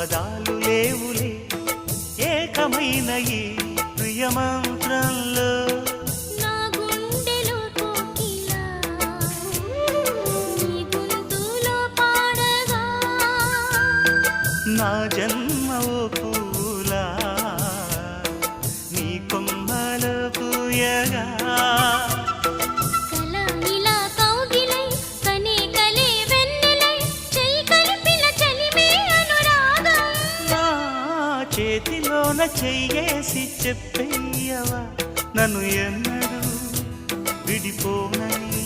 పదాలు లేవులే ఏకమైన ఈ ప్రియమంత్రంలో. నా గుండెలో కోకిలా నీ గొంతులో పాడగా, నా జన్మ ఓ పూలా నీ కొమ్మలో పూయగా. కల ఇలా కౌగిలై కనే కలే వెన్నెలై చెయ్యి కలిపిన చలిమే అనురాగం. నా చేతిలోన చెయ్యేసి చెప్పేయవా నన్ను ఎన్నడూ విడిపోనని.